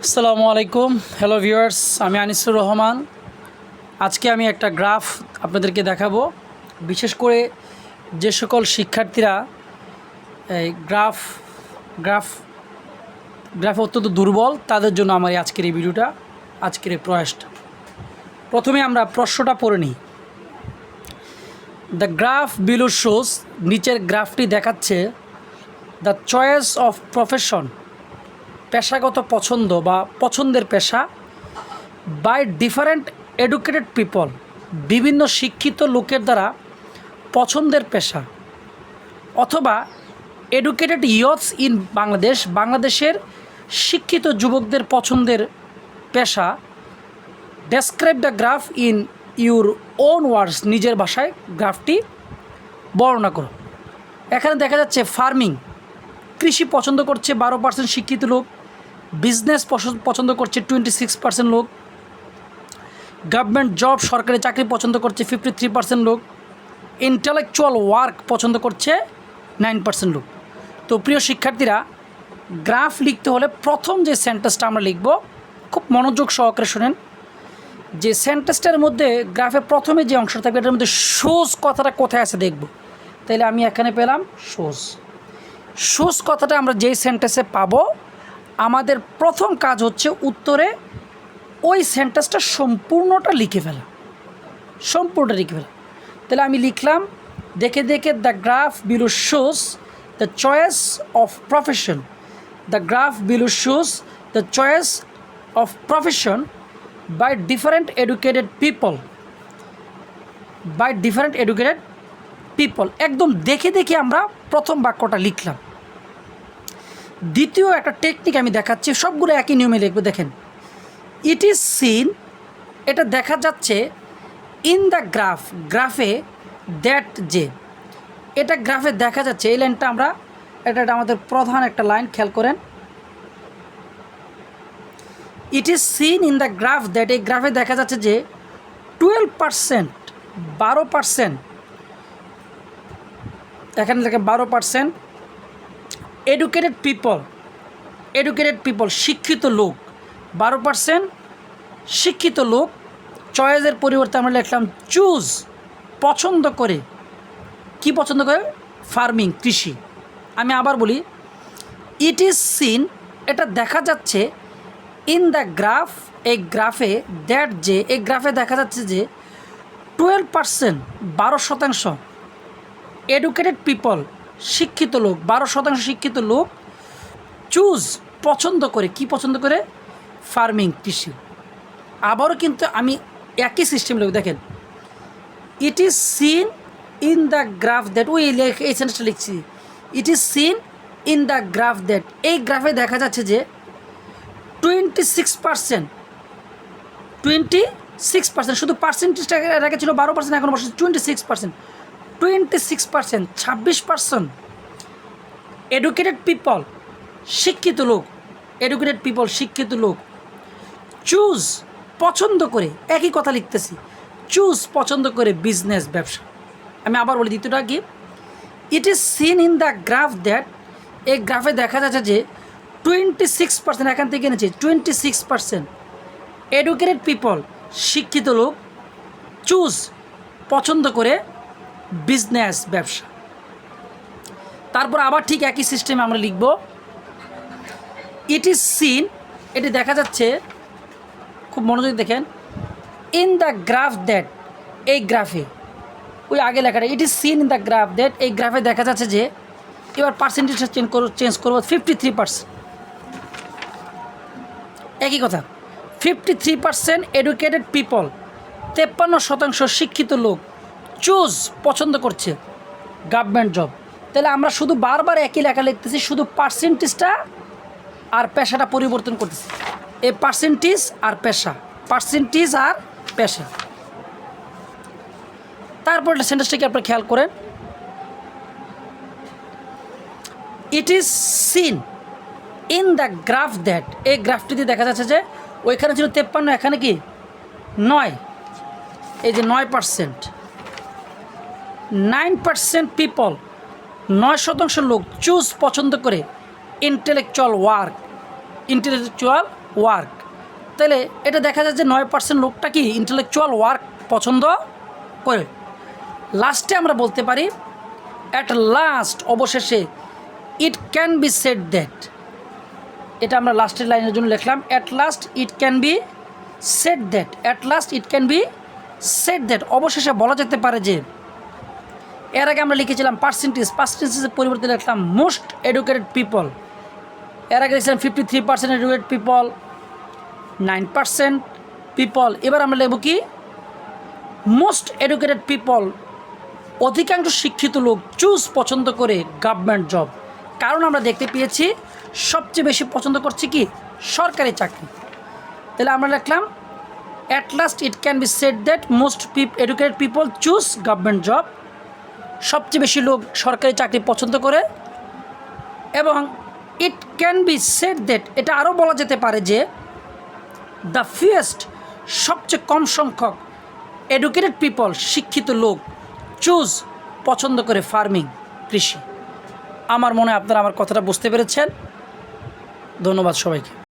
আসসালামু আলাইকুম, hello viewers, আমি আনিসুর রহমান। আজকে আমি একটা গ্রাফ আপনাদেরকে দেখাবো। বিশেষ করে যে সকল শিক্ষার্থীরা এই গ্রাফে অত্যন্ত দুর্বল, তাদের জন্য আমার আজকের এই ভিডিওটা, আজকের এই প্রয়াসটা। প্রথমে আমরা প্রশ্নটা পড়ে নিই। দ্য গ্রাফ বিলো শোজ, নিচের গ্রাফটি দেখাচ্ছে দ্য চয়েস অফ প্রফেশন, পেশাগত পছন্দ বা পছন্দের পেশা, বাই ডিফারেন্ট এডুকেটেড পিপল, বিভিন্ন শিক্ষিত লোকের দ্বারা পছন্দের পেশা, অথবা এডুকেটেড ইয়থস ইন বাংলাদেশ, বাংলাদেশের শিক্ষিত যুবকদের পছন্দের পেশা। Describe the graph in your own words, নিজের ভাষায় গ্রাফটি বর্ণনা করো। এখানে দেখা যাচ্ছে ফার্মিং, কৃষি পছন্দ করছে 12% শিক্ষিত লোক, বিজনেস পছন্দ করছে 26% লোক, গভর্নমেন্ট জব সরকারি চাকরি পছন্দ করছে 53% লোক, ইন্টেলেকচুয়াল ওয়ার্ক পছন্দ করছে 9% লোক। তো প্রিয় শিক্ষার্থীরা, গ্রাফ লিখতে হলে প্রথম যে সেন্টেন্সটা আমরা লিখব, খুব মনোযোগ সহকারে শোনেন। যে সেন্টেন্সটার মধ্যে গ্রাফের প্রথমে যে অংশটা থাকবে, এটার মধ্যে শোজ কথাটা কোথায় আছে দেখব। তাইলে আমি এখানে পেলাম শোজ কথাটা আমরা যেই সেন্টেন্সে পাবো, আমাদের প্রথম কাজ হচ্ছে উত্তরে ওই সেন্টেন্সটা সম্পূর্ণটা লিখে ফেলা। তাহলে আমি লিখলাম, দেখে the graph below shows the choice of profession, the graph below shows the choice of profession by different educated people. একদম দেখে আমরা প্রথম বাক্যটা লিখলাম। দ্বিতীয় একটা টেকনিক আমি দেখাচ্ছি, সবগুলো একই নিয়মে লিখবে। দেখেন, ইট ইজ সিন, এটা দেখা যাচ্ছে, ইন দ্য গ্রাফে দ্যাট, যে এটা গ্রাফে দেখা যাচ্ছে। এই লাইনটা আমরা, এটা আমাদের প্রধান একটা লাইন, খেয়াল করেন। It is seen in the graph that, এই গ্রাফে দেখা যাচ্ছে যে 12%, এখানে দেখেন 12% এডুকেটেড পিপল, শিক্ষিত লোক, 12% শিক্ষিত লোক। চয়েসের পরিবর্তে আমরা লিখলাম চুজ, পছন্দ করে। কি পছন্দ করে? ফার্মিং, কৃষি। আমি আবার বলি, ইট ইজ সিন, এটা দেখা যাচ্ছে, ইন দ্য গ্রাফ, এই গ্রাফে, দ্যাট, যে এই গ্রাফে দেখা যাচ্ছে যে 12%, 12% এডুকেটেড পিপল, শিক্ষিত লোক, 12% শিক্ষিত লোক, চুজ, পছন্দ করে। কি পছন্দ করে? ফার্মিং, কৃষি। আবারও কিন্তু আমি একই সিস্টেম লিখব। দেখেন, it is seen in the graph that, এই সেন্টেন্সটা লিখছি, it is seen in the graph that, এই গ্রাফে দেখা যাচ্ছে যে 26%, শুধু পার্সেন্টেজটা রেখে ছিল 12%, এখন বসে 26%, 26%, এডুকেটেড পিপল, শিক্ষিত লোক, চুজ, পছন্দ করে। একই কথা লিখতেছি, চুজ, পছন্দ করে, বিজনেস, ব্যবসা। আমি আবার বলি, দ্বিতীয়টা কি, it is seen in the graph that, এই গ্রাফে দেখা যাচ্ছে যে 26%, এখান থেকে এনেছি 26% এডুকেটেড পিপল, শিক্ষিত লোক, চুজ, পছন্দ করে, বিজনেস, ব্যবসা। তারপর আবার ঠিক একই সিস্টেমে আমরা লিখব, ইট ইজ সিন, এটি দেখা যাচ্ছে, খুব মনোযোগ দেখেন, ইন দ্য গ্রাফ দ্যাট, এই গ্রাফে, ওই আগে লেখাটা, it is seen in the graph that, এই গ্রাফে দেখা যাচ্ছে যে, এবার পার্সেন্টেজটা চেঞ্জ করবো 53%। একই কথা, 53% এডুকেটেড পিপল, 53% শিক্ষিত লোক, চুজ, পছন্দ করছে, গভর্নমেন্ট জব। তাহলে আমরা শুধু বারবার একই লেখা লিখতেছি, শুধু পার্সেন্টেজটা আর পেশাটা পরিবর্তন করতেছি। এই পার্সেন্টেজ আর পেশা। তারপর সেন্টেন্সটাকে আপনারা খেয়াল করেন, it is seen in the graph that, এই গ্রাফটিতে দেখা যাচ্ছে যে ওইখানে ছিল 53, এখানে কি 9, এই যে 9% পিপল, 9% লোক চুজ, পছন্দ করে, ইন্টেলেকচুয়াল ওয়ার্ক। তাহলে এটা দেখা যায় যে 9% লোকটা কি ইন্টেলেকচুয়াল ওয়ার্ক পছন্দ করে। লাস্টে আমরা বলতে পারি অ্যাট লাস্ট, অবশেষে, it can be said that, এটা আমরা লাস্টের লাইনের জন্য লিখলাম at last it can be said that, at last it can be said that, অবশেষে বলা যেতে পারে যে। এর আগে আমরা লিখেছিলাম পার্সেন্টেজের পরিবর্তে লিখলাম মোস্ট এডুকেটেড পিপল, এর আগে লিখছিলাম 53% এডুকেটেড পিপল, 9% পিপল। এবার আমরা লিখব কি মোস্ট এডুকেটেড পিপল, অধিকাংশ শিক্ষিত লোক চুজ পছন্দ করে গভর্নমেন্ট জব। কারণ আমরা দেখতে পেয়েছি সবচেয়ে বেশি পছন্দ করছে কি সরকারি চাকরি। তাহলে আমরা লিখলাম at last it can be said that most educated people choose government job, সবচেয়ে বেশি লোক সরকারি চাকরি পছন্দ করে। এবং it can be said that, এটা আরও বলা যেতে পারে যে দ্য ফিয়েস্ট, সবচেয়ে কম সংখ্যক এডুকেটেড পিপল, শিক্ষিত লোক চুজ পছন্দ করে ফার্মিং, কৃষি। আমার মনে হয় আপনারা আমার কথাটা বুঝতে পেরেছেন। ধন্যবাদ সবাইকে।